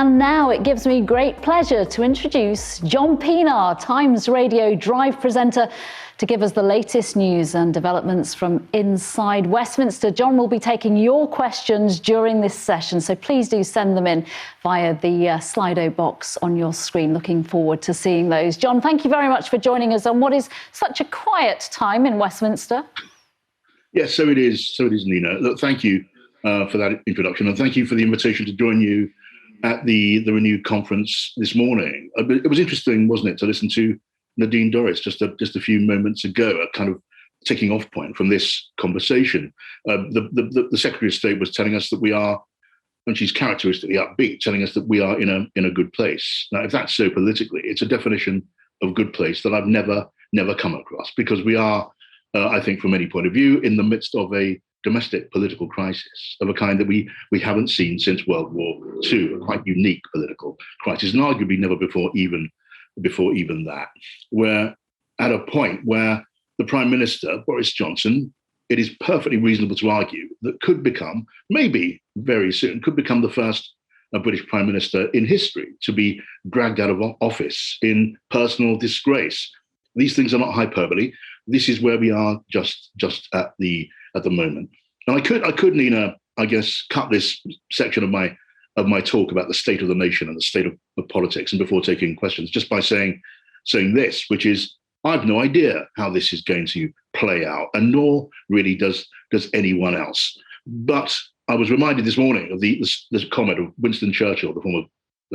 And now it gives me great pleasure to introduce John Pienaar, Times Radio Drive presenter, to give us the latest news and developments from inside Westminster. John will be taking your questions during this session, so please do send them in via the Slido box on your screen. Looking forward to seeing those. John, thank you very much for joining us on what is such a quiet time in Westminster. Yes, so it is, Nina. Look, thank you for that introduction, and thank you for the invitation to join you at the Renewed conference this morning. It was interesting, wasn't it, to listen to Nadine Dorries just a few moments ago, a kind of ticking off point from this conversation. The Secretary of State was telling us that we are, and she's characteristically upbeat, telling us that we are in a good place. Now, if that's so politically, it's a definition of good place that I've never come across, because we are, I think, from any point of view, in the midst of a domestic political crisis of a kind that we haven't seen since World War II, a quite unique political crisis, and arguably never before even that. We're at a point where the Prime Minister, Boris Johnson, it is perfectly reasonable to argue that could become, maybe very soon, could become the first British Prime Minister in history to be dragged out of office in personal disgrace. These things are not hyperbole. This is where we are just at the moment. And I could, Nina, I guess, cut this section of my talk about the state of the nation and the state of politics, and before taking questions, just by saying this, which is, I've no idea how this is going to play out, and nor really does anyone else. But I was reminded this morning of the comment of Winston Churchill, the former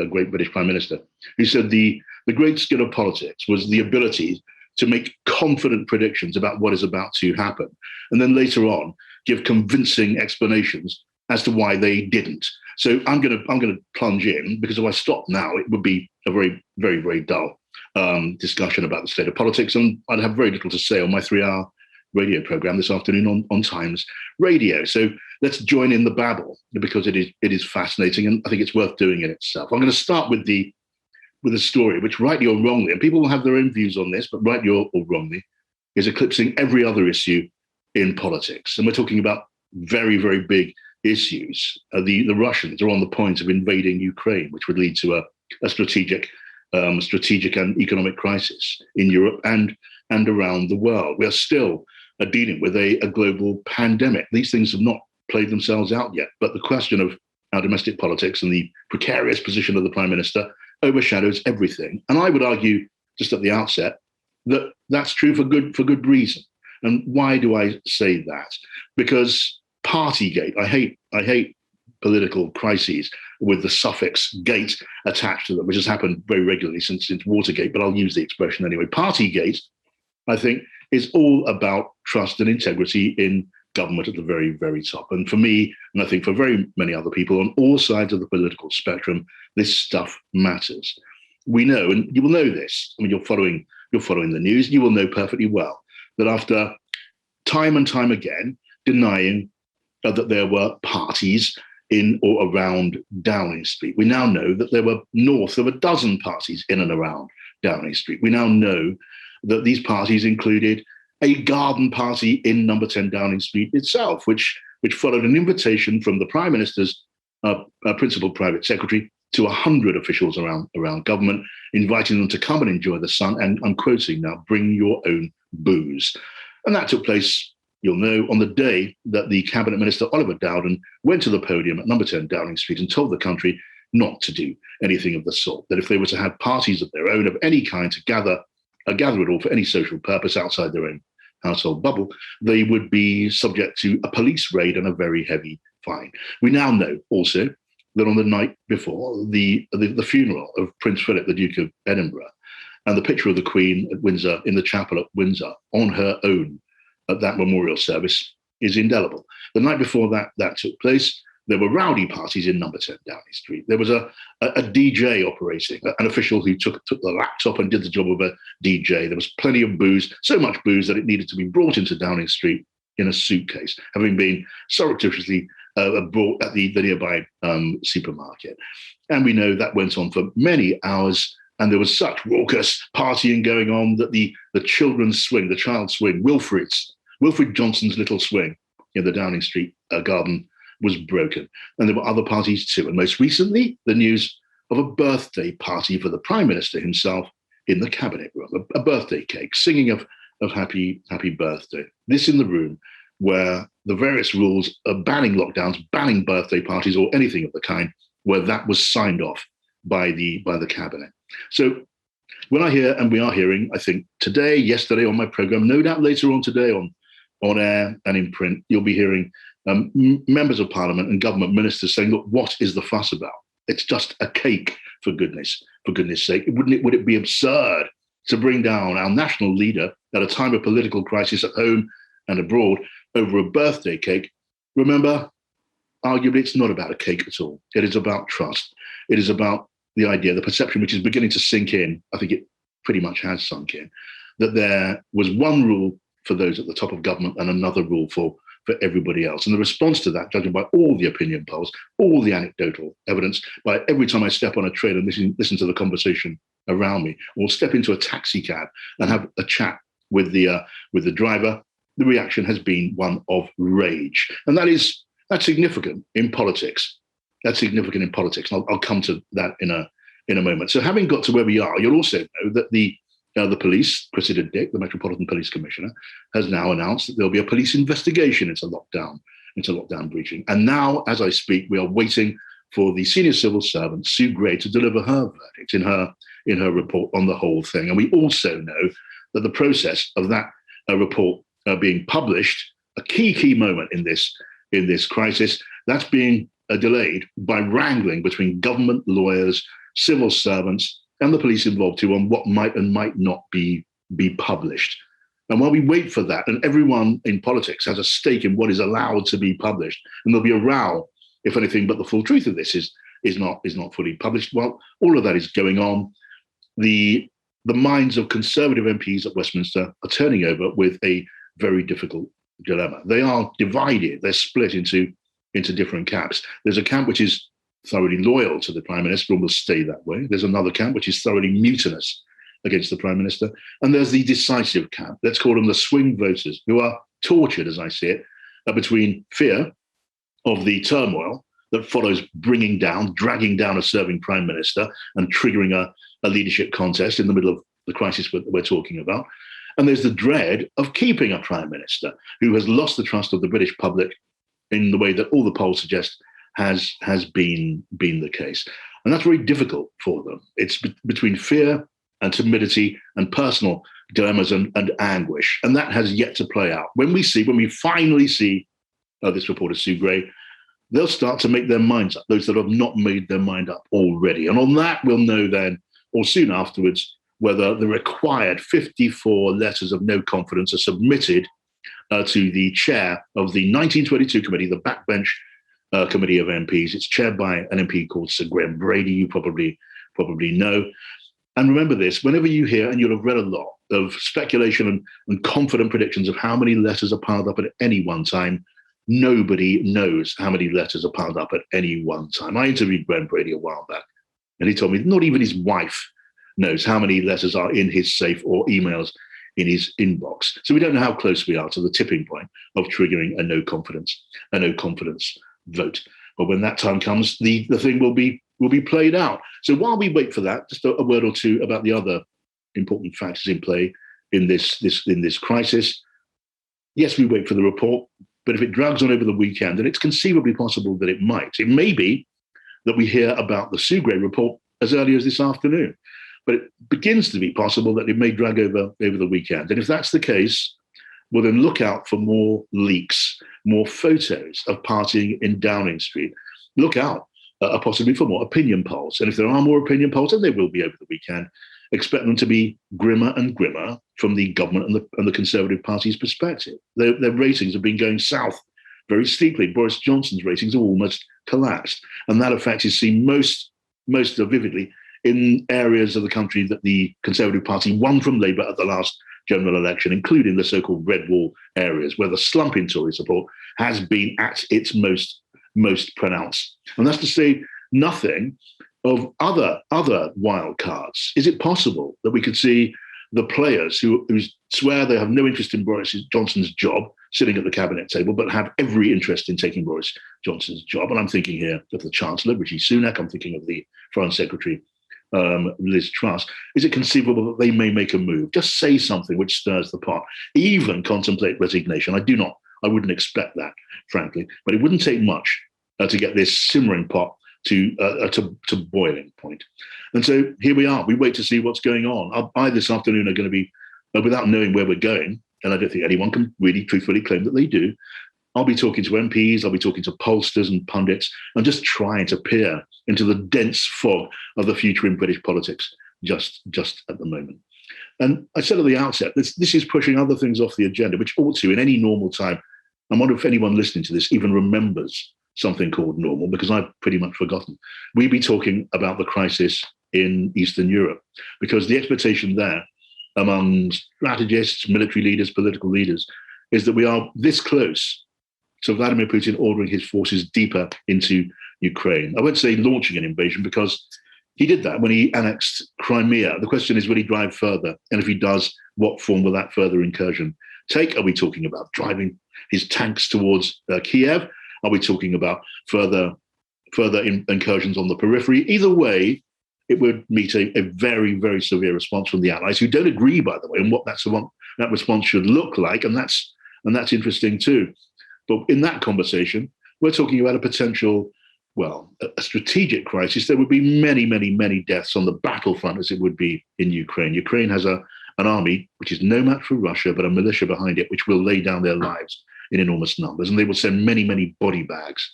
great British Prime Minister, who said the great skill of politics was the ability to make confident predictions about what is about to happen, and then later on give convincing explanations as to why they didn't. So I'm going to plunge in, because if I stop now, it would be a very, very, very dull discussion about the state of politics, and I'd have very little to say on my 3-hour radio program this afternoon on Times Radio. So let's join in the babble, because it is fascinating, and I think it's worth doing in itself. I'm going to start with a story which, rightly or wrongly, and people will have their own views on this, but rightly or wrongly, is eclipsing every other issue in politics. And we're talking about very, very big issues. The Russians are on the point of invading Ukraine, which would lead to a strategic and economic crisis in Europe and around the world. We are still dealing with a global pandemic. These things have not played themselves out yet, but the question of our domestic politics and the precarious position of the Prime Minister overshadows everything. And I would argue, just at the outset, that that's true for good reason. And why do I say that? Because Partygate, I hate political crises with the suffix "gate" attached to them, which has happened very regularly since Watergate, but I'll use the expression anyway. Partygate, I think, is all about trust and integrity in government at the very, very top. And for me, and I think for very many other people on all sides of the political spectrum, this stuff matters. We know, and you will know this, I mean, you're following the news, you will know perfectly well that after time and time again denying that there were parties in or around Downing Street, we now know that there were north of a dozen parties in and around Downing Street. We now know that these parties included a garden party in number 10 Downing Street itself, which followed an invitation from the Prime Minister's principal private secretary to 100 officials around government, inviting them to come and enjoy the sun, and I'm quoting now, "bring your own booze." And that took place, you'll know, on the day that the Cabinet Minister, Oliver Dowden, went to the podium at number 10 Downing Street and told the country not to do anything of the sort, that if they were to have parties of their own of any kind to gather at all for any social purpose outside their own household bubble, they would be subject to a police raid and a very heavy fine. We now know also that on the night before the funeral of Prince Philip, the Duke of Edinburgh, and the picture of the Queen at Windsor, in the chapel at Windsor, on her own at that memorial service, is indelible. The night before that took place, there were rowdy parties in number 10 Downing Street. There was a DJ operating, an official who took the laptop and did the job of a DJ. There was plenty of booze, so much booze that it needed to be brought into Downing Street in a suitcase, having been surreptitiously brought at the nearby supermarket. And we know that went on for many hours, and there was such raucous partying going on that the children's swing, the child swing, Wilfrid Johnson's little swing in the Downing Street garden was broken. And there were other parties too. And most recently, the news of a birthday party for the Prime Minister himself in the cabinet room, a birthday cake, singing of happy birthday. This in the room where the various rules are banning lockdowns, banning birthday parties or anything of the kind, where that was signed off by the cabinet. So when I hear, and we are hearing, I think today, yesterday on my program, no doubt later on today on air and in print, you'll be hearing members of Parliament and government ministers saying, look, what is the fuss about? It's just a cake, for goodness sake. Would it be absurd to bring down our national leader at a time of political crisis at home and abroad over a birthday cake? Remember, arguably, it's not about a cake at all. It is about trust. It is about the idea, the perception, which is beginning to sink in. I think it pretty much has sunk in, that there was one rule for those at the top of government and another rule for everybody else. And the response to that, judging by all the opinion polls, all the anecdotal evidence, by every time I step on a train and listen to the conversation around me, or step into a taxi cab and have a chat with the driver, the reaction has been one of rage. And that's significant in politics. That's significant in politics. And I'll come to that in a moment. So having got to where we are, you'll also know that the police, Cressida Dick, the Metropolitan Police Commissioner, has now announced that there'll be a police investigation into lockdown breaching. And now, as I speak, we are waiting for the senior civil servant, Sue Gray, to deliver her verdict in her report on the whole thing. And we also know that the process of that report being published, a key moment in this crisis, that's being delayed by wrangling between government lawyers, civil servants, and the police involved too on what might and might not be published. And while we wait for that, and everyone in politics has a stake in what is allowed to be published, and there'll be a row if anything but the full truth of this is not fully published. While all of that is going on, the minds of Conservative MPs at Westminster are turning over with a very difficult dilemma. They are divided. They're split into different camps. There's a camp which is thoroughly loyal to the Prime Minister and will stay that way. There's another camp which is thoroughly mutinous against the Prime Minister. And there's the decisive camp, let's call them the swing voters, who are tortured, as I see it, between fear of the turmoil that follows dragging down a serving Prime Minister and triggering a leadership contest in the middle of the crisis we're talking about. And there's the dread of keeping a Prime Minister who has lost the trust of the British public in the way that all the polls suggest has been the case. And that's very difficult for them. It's between fear and timidity and personal dilemmas and anguish. And that has yet to play out. When we finally see this reporter, Sue Gray, they'll start to make their minds up, those that have not made their mind up already. And on that, we'll know then, or soon afterwards, whether the required 54 letters of no confidence are submitted to the chair of the 1922 committee, the backbench committee of MPs. It's chaired by an MP called Sir Graham Brady, you probably know. And remember this, whenever you hear, and you'll have read a lot of speculation and confident predictions of how many letters are piled up at any one time, nobody knows how many letters are piled up at any one time. I interviewed Graham Brady a while back, and he told me not even his wife knows how many letters are in his safe or emails in his inbox. So we don't know how close we are to the tipping point of triggering a no confidence vote. But when that time comes, the thing will be played out. So while we wait for that, just a word or two about the other important factors in play in this crisis. Yes, we wait for the report, but if it drags on over the weekend, and it's conceivably possible that it may be that we hear about the Sue Gray report as early as this afternoon. But it begins to be possible that it may drag over the weekend. And if that's the case, we'll then look out for more leaks, more photos of partying in Downing Street. Look out possibly for more opinion polls. And if there are more opinion polls, and there will be over the weekend, expect them to be grimmer and grimmer from the government and the Conservative Party's perspective. Their ratings have been going south very steeply. Boris Johnson's ratings have almost collapsed. And that effect is seen most vividly in areas of the country that the Conservative Party won from Labour at the last general election, including the so-called red wall areas, where the slump in Tory support has been at its most pronounced. And that's to say nothing of other wild cards. Is it possible that we could see the players who swear they have no interest in Boris Johnson's job, sitting at the cabinet table, but have every interest in taking Boris Johnson's job. And I'm thinking here of the Chancellor, Rishi Sunak. I'm thinking of the Foreign Secretary, Liz Truss. Is it conceivable that they may make a move, just say something which stirs the pot, even contemplate resignation? I wouldn't expect that, frankly, but it wouldn't take much to get this simmering pot to boiling point. And so here we are. We wait to see what's going on. I this afternoon are going to be, without knowing where we're going, and I don't think anyone can really truthfully claim that they do, I'll be talking to MPs, I'll be talking to pollsters and pundits, and just trying to peer into the dense fog of the future in British politics just at the moment. And I said at the outset, this is pushing other things off the agenda, which ought to in any normal time. I wonder if anyone listening to this even remembers something called normal, because I've pretty much forgotten. We'd be talking about the crisis in Eastern Europe, because the expectation there among strategists, military leaders, political leaders, is that we are this close to Vladimir Putin ordering his forces deeper into Ukraine. I won't say launching an invasion, because he did that when he annexed Crimea. The question is, will he drive further? And if he does, what form will that further incursion take? Are we talking about driving his tanks towards Kiev? Are we talking about further incursions on the periphery? Either way, it would meet a very, very severe response from the Allies, who don't agree, by the way, on what that response should look like. And that's interesting too. But in that conversation, we're talking about a potential, a strategic crisis. There would be many, many, many deaths on the battlefront, as it would be in Ukraine. Ukraine has an army which is no match for Russia, but a militia behind it, which will lay down their lives in enormous numbers. And they will send many, many body bags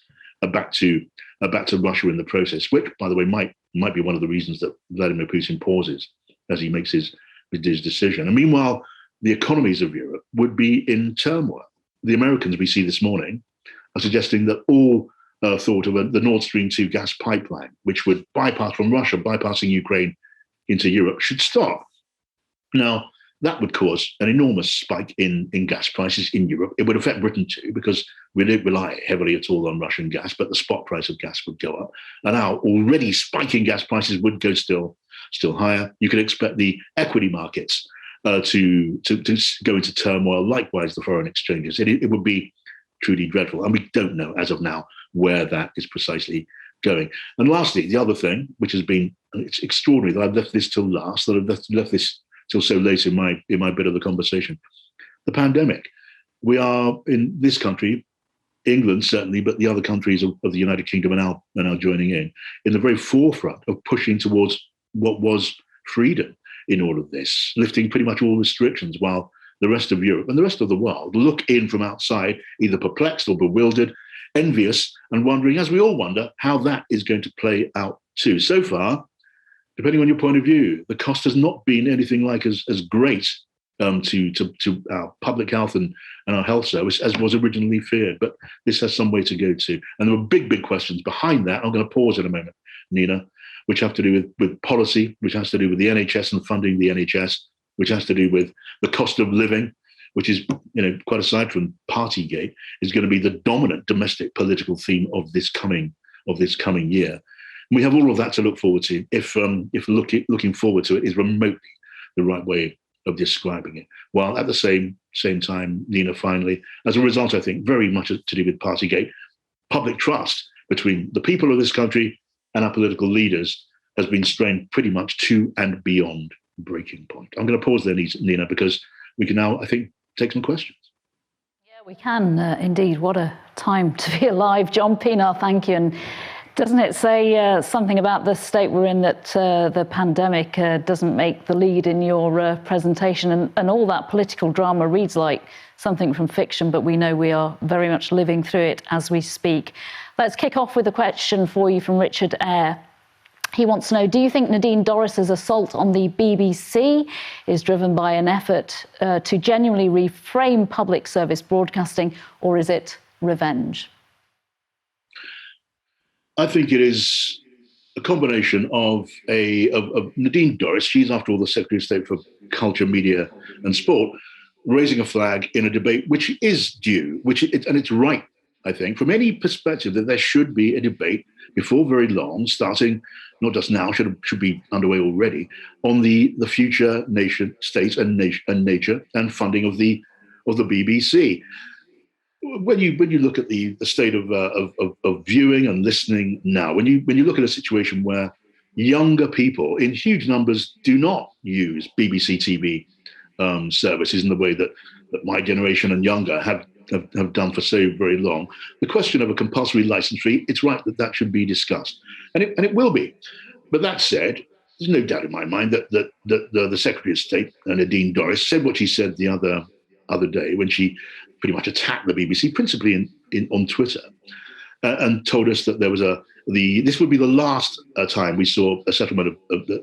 back to Russia in the process, which, by the way, might be one of the reasons that Vladimir Putin pauses as he makes his decision. And meanwhile, the economies of Europe would be in turmoil. The Americans we see this morning are suggesting that all thought of the Nord Stream 2 gas pipeline, which would bypass from Russia, bypassing Ukraine into Europe, should stop. Now, that would cause an enormous spike in gas prices in Europe. It would affect Britain too, because we don't rely heavily at all on Russian gas, but the spot price of gas would go up. And our already spiking gas prices would go still higher. You could expect the equity markets to go into turmoil. Likewise, the foreign exchanges. It would be truly dreadful. And we don't know as of now where that is precisely going. And lastly, the other thing, which has been, it's extraordinary that I've left this till last, that I've left this till so late in my bit of the conversation. The pandemic. We are in this country, England certainly, but the other countries of the United Kingdom are now joining in the very forefront of pushing towards what was freedom in all of this, lifting pretty much all restrictions, while the rest of Europe and the rest of the world look in from outside, either perplexed or bewildered, envious, and wondering, as we all wonder, how that is going to play out too. So far, depending on your point of view, the cost has not been anything like as great to our public health and our health service as was originally feared. But this has some way to go to. And there were big, big questions behind that. I'm going to pause in a moment, Nina, which have to do with policy, which has to do with the NHS and funding the NHS, which has to do with the cost of living, which is, quite aside from Partygate, is going to be the dominant domestic political theme of this coming year. We have all of that to look forward to, if looking forward to it is remotely the right way of describing it. While at the same time, Nina, finally, as a result, I think, very much to do with Partygate, public trust between the people of this country and our political leaders has been strained pretty much to and beyond breaking point. I'm going to pause there, Nina, because we can now, I think, take some questions. Yeah, we can indeed. What a time to be alive. John Pienaar, thank you. And doesn't it say something about the state we're in, that the pandemic doesn't make the lead in your presentation, and all that political drama reads like something from fiction, but we know we are very much living through it as we speak. Let's kick off with a question for you from Richard Eyre. He wants to know, do you think Nadine Dorris's assault on the BBC is driven by an effort to genuinely reframe public service broadcasting, or is it revenge? I think it is a combination of Nadine Dorris. She's, after all, the Secretary of State for Culture, Media and Sport, raising a flag in a debate which is due, and it's right, I think, from any perspective, that there should be a debate before very long, starting not just now, should be underway already, on the future nation states and nature and funding of the BBC. when you look at the state of viewing and listening now, when you look at a situation where younger people in huge numbers do not use BBC TV services in the way that my generation and younger have done for so very long, the question of a compulsory licence fee, it's right that should be discussed, and it will be. But that said, there's no doubt in my mind that the Secretary of State, Nadine Dorries, said what she said the other day when she pretty much attacked the BBC, principally on Twitter, and told us that there was this would be the last time we saw a settlement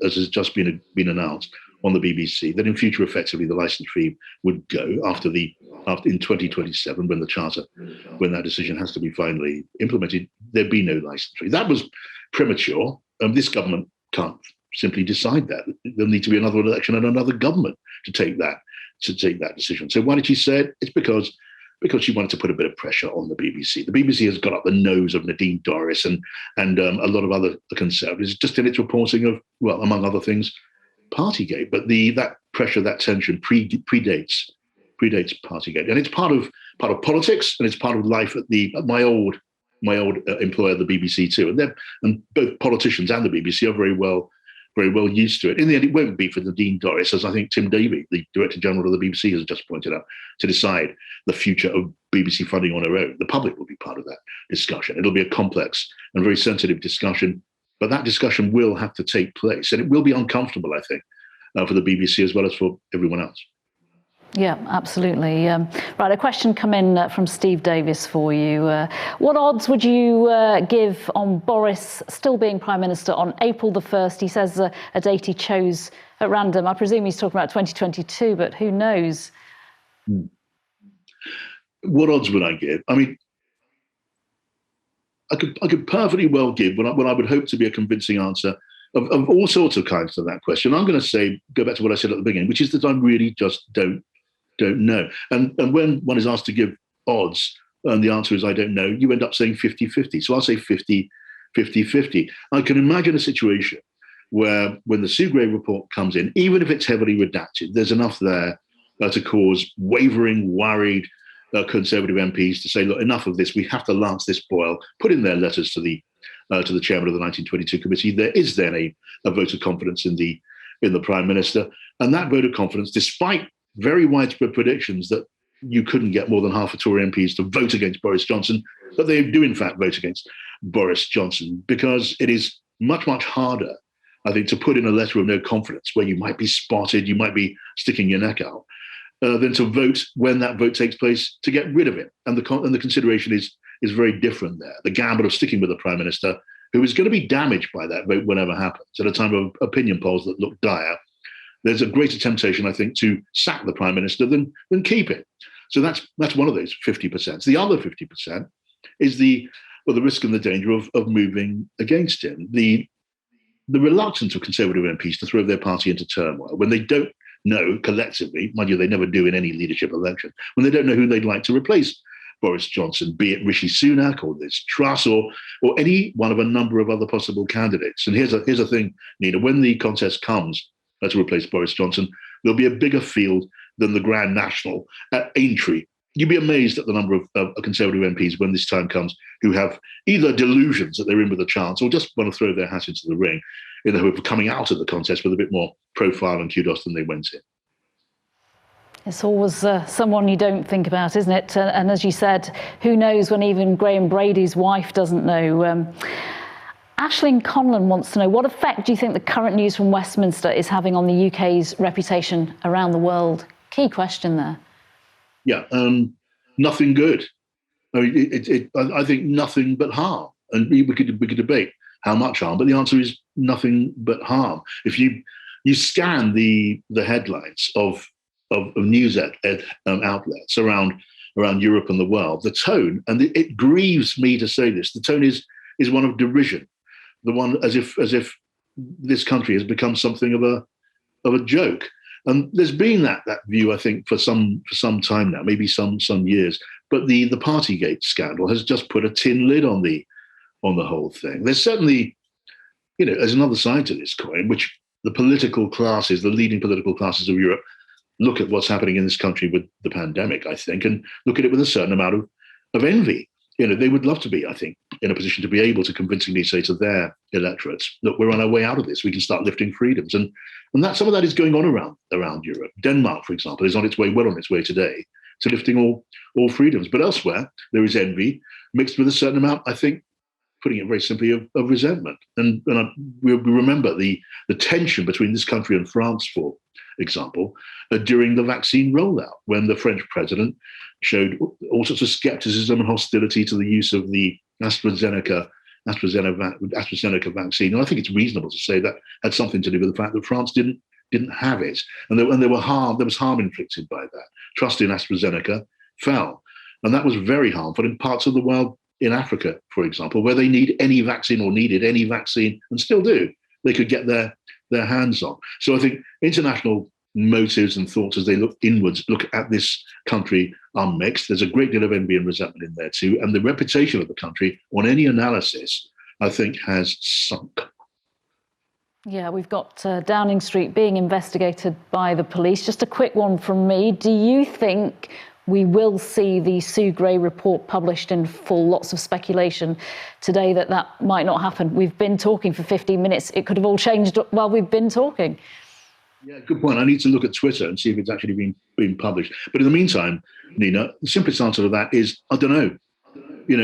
as has just been announced on the BBC, that in future effectively the licence fee would go after in 2027 when that decision has to be finally implemented, there'd be no licence fee. That was premature. This government can't simply decide that. There'll need to be another election and another government to take that decision. So why did she say it? It's because she wanted to put a bit of pressure on the BBC. The BBC has got up the nose of Nadine Dorries and a lot of other conservatives just in its reporting of, well, among other things, Partygate. But that pressure, that tension predates Partygate, and it's part of politics, and it's part of life at my old employer, the BBC too. And both politicians and the BBC are very well used to it. In the end, it won't be for Nadine Dorries, as I think Tim Davie, the Director General of the BBC, has just pointed out, to decide the future of BBC funding on her own. The public will be part of that discussion. It'll be a complex and very sensitive discussion, but that discussion will have to take place, and it will be uncomfortable, I think, for the BBC as well as for everyone else. Yeah, absolutely. Right, a question come in from Steve Davis for you. What odds would you give on Boris still being Prime Minister on April the 1st? He says a date he chose at random. I presume he's talking about 2022, but who knows? What odds would I give? I mean, I could perfectly well give what I would hope to be a convincing answer of all sorts of kinds to that question. I'm going to go back to what I said at the beginning, which is that I really just don't know. And when one is asked to give odds and the answer is I don't know, you end up saying 50-50. So I'll say 50-50. I can imagine a situation where when the Sue Gray report comes in, even if it's heavily redacted, there's enough there to cause wavering, worried Conservative MPs to say, look, enough of this. We have to lance this boil, put in their letters to the chairman of the 1922 committee. There is then a vote of confidence in the Prime Minister. And that vote of confidence, despite very widespread predictions that you couldn't get more than half of Tory MPs to vote against Boris Johnson, but they do in fact vote against Boris Johnson, because it is much, much harder, I think, to put in a letter of no confidence where you might be spotted, you might be sticking your neck out, than to vote when that vote takes place to get rid of it. And the consideration is very different there. The gamble of sticking with the Prime Minister, who is going to be damaged by that vote whenever happens, at a time of opinion polls that look dire, there's a greater temptation, I think, to sack the Prime Minister than keep it. So that's one of those 50%. The other 50% is the risk and the danger of moving against him. The reluctance of Conservative MPs to throw their party into turmoil when they don't know collectively, mind you, they never do in any leadership election, when they don't know who they'd like to replace Boris Johnson, be it Rishi Sunak or Liz Truss or any one of a number of other possible candidates. And here's a thing, Nina, when the contest comes to replace Boris Johnson, there'll be a bigger field than the Grand National at Aintree. You'd be amazed at the number of Conservative MPs when this time comes who have either delusions that they're in with a chance or just want to throw their hat into the ring in the hope of coming out of the contest with a bit more profile and kudos than they went in. It's always someone you don't think about, isn't it? And as you said, who knows when even Graham Brady's wife doesn't know. Aisling Conlon wants to know, what effect do you think the current news from Westminster is having on the UK's reputation around the world? Key question there. Yeah, nothing good. I mean, I think nothing but harm. And we could debate how much harm, but the answer is nothing but harm. If you scan the headlines of news outlets around Europe and the world, the tone, and it grieves me to say this, the tone is one of derision, the one as if this country has become something of a joke. And there's been that view, I think, for some time now, maybe some years. But the Partygate scandal has just put a tin lid on the whole thing. There's certainly, there's another side to this coin, which the political classes, the leading political classes of Europe, look at what's happening in this country with the pandemic, I think, and look at it with a certain amount envy. They would love to be, I think, in a position to be able to convincingly say to their electorates that we're on our way out of this. We can start lifting freedoms, and that some of that is going on around Europe. Denmark, for example, is on its way today to lifting all freedoms. But elsewhere, there is envy mixed with a certain amount, I think, putting it very simply, of resentment. And we remember the tension between this country and France, for example, during the vaccine rollout, when the French president showed all sorts of skepticism and hostility to the use of the AstraZeneca vaccine. And I think it's reasonable to say that had something to do with the fact that France didn't have it, and there was harm inflicted by that. Trust in AstraZeneca fell, and that was very harmful in parts of the world, in Africa, for example, where they needed any vaccine, and still do, they could get their hands on. So I think international motives and thoughts as they look inwards, look at this country, are mixed. There's a great deal of envy and resentment in there too. And the reputation of the country, on any analysis, I think has sunk. Yeah, we've got Downing Street being investigated by the police. Just a quick one from me. Do you think we will see the Sue Gray report published in full? Lots of speculation today that might not happen. We've been talking for 15 minutes. It could have all changed while we've been talking. Yeah, good point. I need to look at Twitter and see if it's actually been published. But in the meantime, Nina, the simplest answer to that is, I don't know.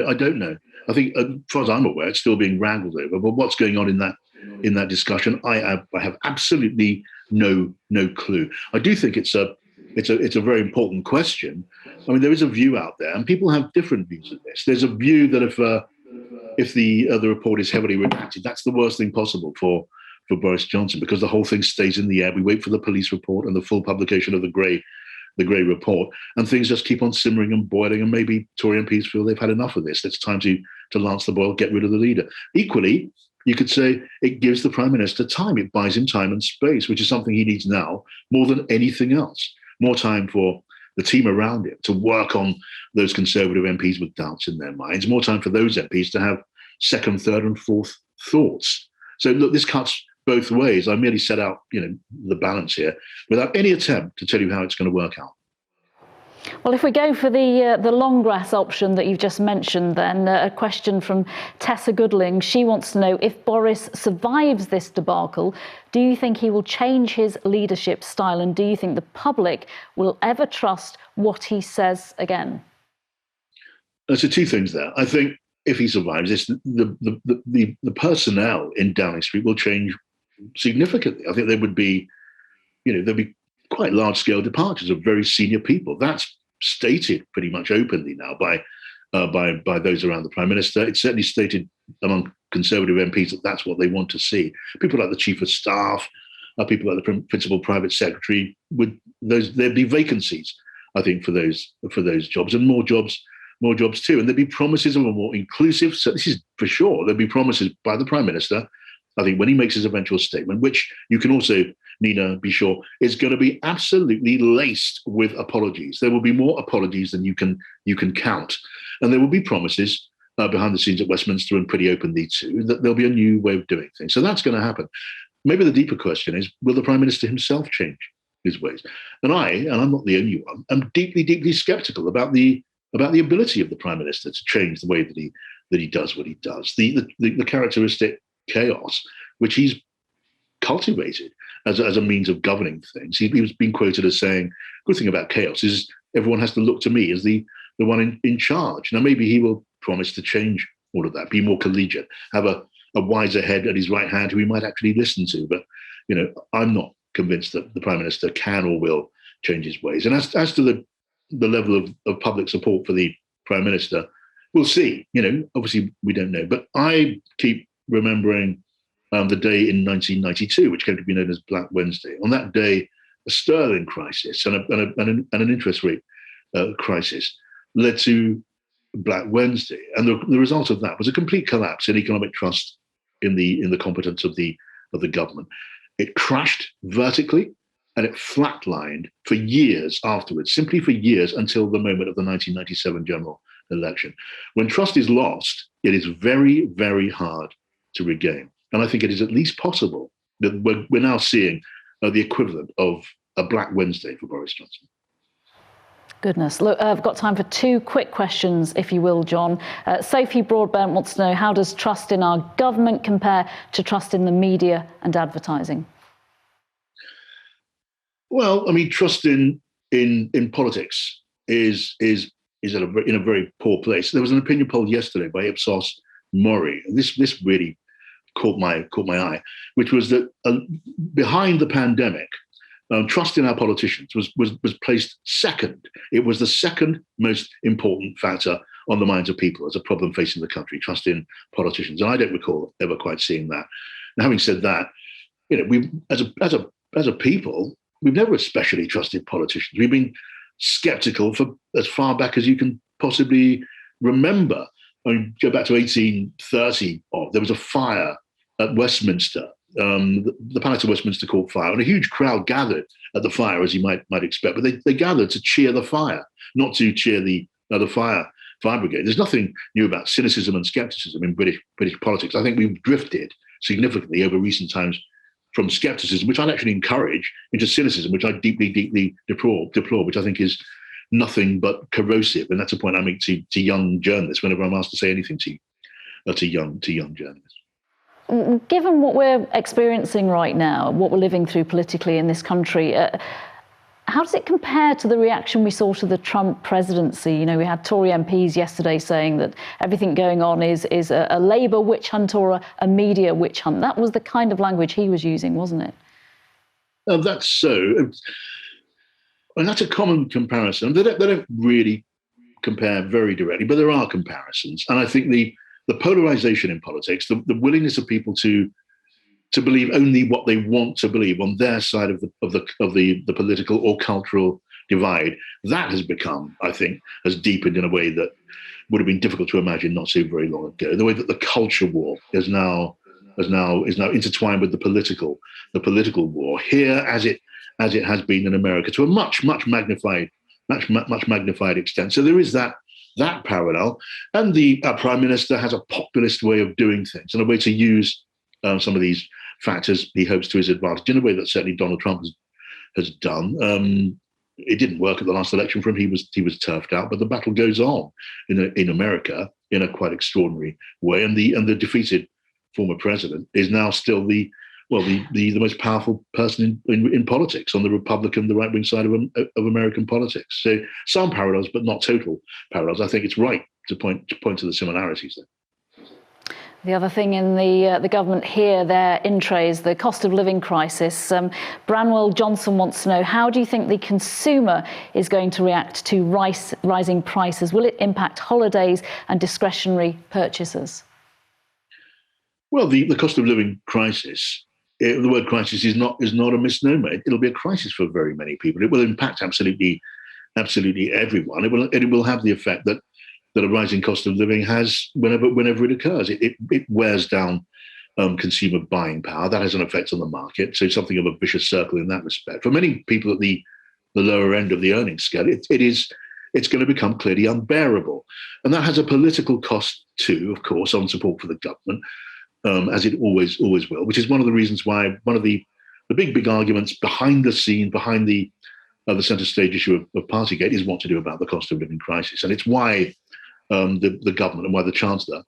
I don't know. I think, as far as I'm aware, it's still being wrangled over. But what's going on in that discussion, I have absolutely no clue. I do think it's a very important question. I mean, there is a view out there, and people have different views of this. There's a view that if the report is heavily redacted, that's the worst thing possible for Boris Johnson, because the whole thing stays in the air. We wait for the police report and the full publication of the Gray report, and things just keep on simmering and boiling, and maybe Tory MPs feel they've had enough of this. It's time to lance the boil, get rid of the leader. Equally, you could say it gives the Prime Minister time. It buys him time and space, which is something he needs now more than anything else. More time for the team around him to work on those Conservative MPs with doubts in their minds. More time for those MPs to have second, third and fourth thoughts. So look, this cuts both ways. I merely set out, the balance here without any attempt to tell you how it's going to work out. Well, if we go for the long grass option that you've just mentioned, then a question from Tessa Goodling. She wants to know, if Boris survives this debacle, do you think he will change his leadership style, and do you think the public will ever trust what he says again? So two things there. I think if he survives this, the personnel in Downing Street will change significantly. I think there would be, there'd be quite large-scale departures of very senior people. That's stated pretty much openly now by those around the Prime Minister. It's certainly stated among Conservative MPs that that's what they want to see. People like the Chief of Staff, people like the Principal Private Secretary, there'd be vacancies, I think, for those jobs, and more jobs too. And there'd be promises of a more inclusive. So this is for sure. There'd be promises by the Prime Minister, I think, when he makes his eventual statement, which you can also, Nina, be sure is going to be absolutely laced with apologies. There will be more apologies than you can count, and there will be promises behind the scenes at Westminster, and pretty openly too, that there'll be a new way of doing things. So that's going to happen. Maybe the deeper question is, will the Prime Minister himself change his ways? And I'm not the only one, I'm deeply, deeply sceptical about the ability of the Prime Minister to change the way that he does what he does. The characteristic chaos which he's cultivated as a means of governing things. He was being quoted as saying, good thing about chaos is everyone has to look to me as the one in charge. Now, maybe he will promise to change all of that, be more collegiate, have a wiser head at his right hand who he might actually listen to. But, I'm not convinced that the Prime Minister can or will change his ways. And as to the level of public support for the Prime Minister, we'll see. Obviously we don't know. But I keep remembering the day in 1992, which came to be known as Black Wednesday. On that day, a sterling crisis and an interest rate crisis led to Black Wednesday, and the result of that was a complete collapse in economic trust in the competence of the government. It crashed vertically, and it flatlined for years afterwards, simply for years until the moment of the 1997 general election. When trust is lost, it is very, very hard to regain. And I think it is at least possible that we're now seeing the equivalent of a Black Wednesday for Boris Johnson. Goodness. Look, I've got time for 2 quick questions, if you will, John. Sophie Broadbent wants to know, how does trust in our government compare to trust in the media and advertising? Well, I mean, trust in politics is in a very poor place. There was an opinion poll yesterday by Ipsos Mori, and this really caught my eye, which was that behind the pandemic, trust in our politicians was placed second. It was the second most important factor on the minds of people as a problem facing the country, trust in politicians. And I don't recall ever quite seeing that. Now, having said that, we as a people, we've never especially trusted politicians. We've been skeptical for as far back as you can possibly remember. I mean, go back to 1830. There was a fire at Westminster. The Palace of Westminster caught fire, and a huge crowd gathered at the fire, as you might expect. But they gathered to cheer the fire, not to cheer the fire brigade. There's nothing new about cynicism and skepticism in British politics. I think we've drifted significantly over recent times from skepticism, which I'd actually encourage, into cynicism, which I deeply deplore, which I think is nothing but corrosive. And that's a point I make to young journalists whenever I'm asked to say anything to young journalists. Given what we're experiencing right now, what we're living through politically in this country, how does it compare to the reaction we saw to the Trump presidency? We had Tory MPs yesterday saying that everything going on is a Labour witch hunt or a media witch hunt. That was the kind of language he was using, wasn't it? That's so. And that's a common comparison. They don't really compare very directly, but there are comparisons. And I think the polarization in politics, the willingness of people to believe only what they want to believe on their side of the political or cultural divide, that has become, I think, has deepened in a way that would have been difficult to imagine not so very long ago. The way that the culture war is now intertwined with the political war here, as it has been in America, to a much magnified extent. So there is that parallel, and our Prime Minister has a populist way of doing things and a way to use some of these factors he hopes to his advantage in a way that certainly Donald Trump has done. It didn't work at the last election for him. He was turfed out, but the battle goes on in America in a quite extraordinary way, and the defeated former president is now still the most powerful person in politics on the Republican, the right-wing side of American politics. So some parallels, but not total parallels. I think it's right to point to the similarities there. The other thing in the government here, their in trays, the cost of living crisis. Branwell Johnson wants to know, how do you think the consumer is going to react to rising prices? Will it impact holidays and discretionary purchases? Well, the cost of living crisis, the word crisis is not a misnomer. It'll be a crisis for very many people. It will impact absolutely everyone. It will have the effect that a rising cost of living has whenever it occurs. It wears down consumer buying power. That has an effect on the market. So something of a vicious circle in that respect. For many people at the lower end of the earnings scale, it's going to become clearly unbearable. And that has a political cost too, of course, on support for the government, as it always will, which is one of the reasons why one of the big arguments behind the scene, behind the centre stage issue of Partygate is what to do about the cost of living crisis. And it's why the government and why the Chancellor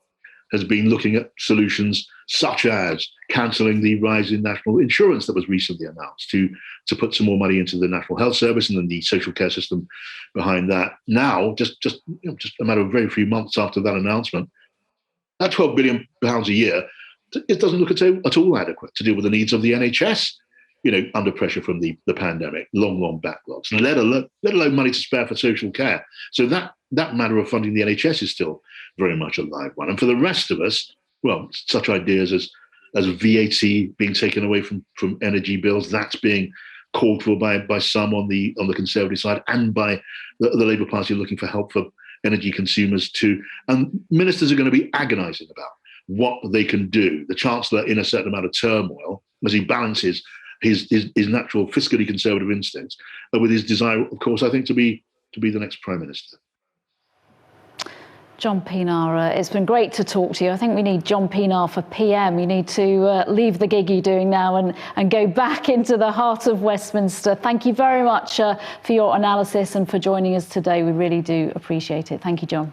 has been looking at solutions such as cancelling the rise in national insurance that was recently announced to put some more money into the National Health Service and then the social care system behind that. Now, just a matter of very few months after that announcement, that £12 billion a year, it doesn't look at all adequate to deal with the needs of the NHS, under pressure from the pandemic, long backlogs, and let alone money to spare for social care. So that matter of funding the NHS is still very much a live one. And for the rest of us, well, such ideas as VAT being taken away from energy bills, that's being called for by some on the Conservative side and by the Labour Party looking for help for energy consumers too. And ministers are going to be agonising about what they can do. The Chancellor, in a certain amount of turmoil, as he balances his natural fiscally conservative instincts with his desire, of course, I think, to be the next Prime Minister. John Pienaar, it's been great to talk to you. I think we need John Pienaar for PM. You need to leave the gig you're doing now and go back into the heart of Westminster. Thank you very much for your analysis and for joining us today. We really do appreciate it. Thank you, John.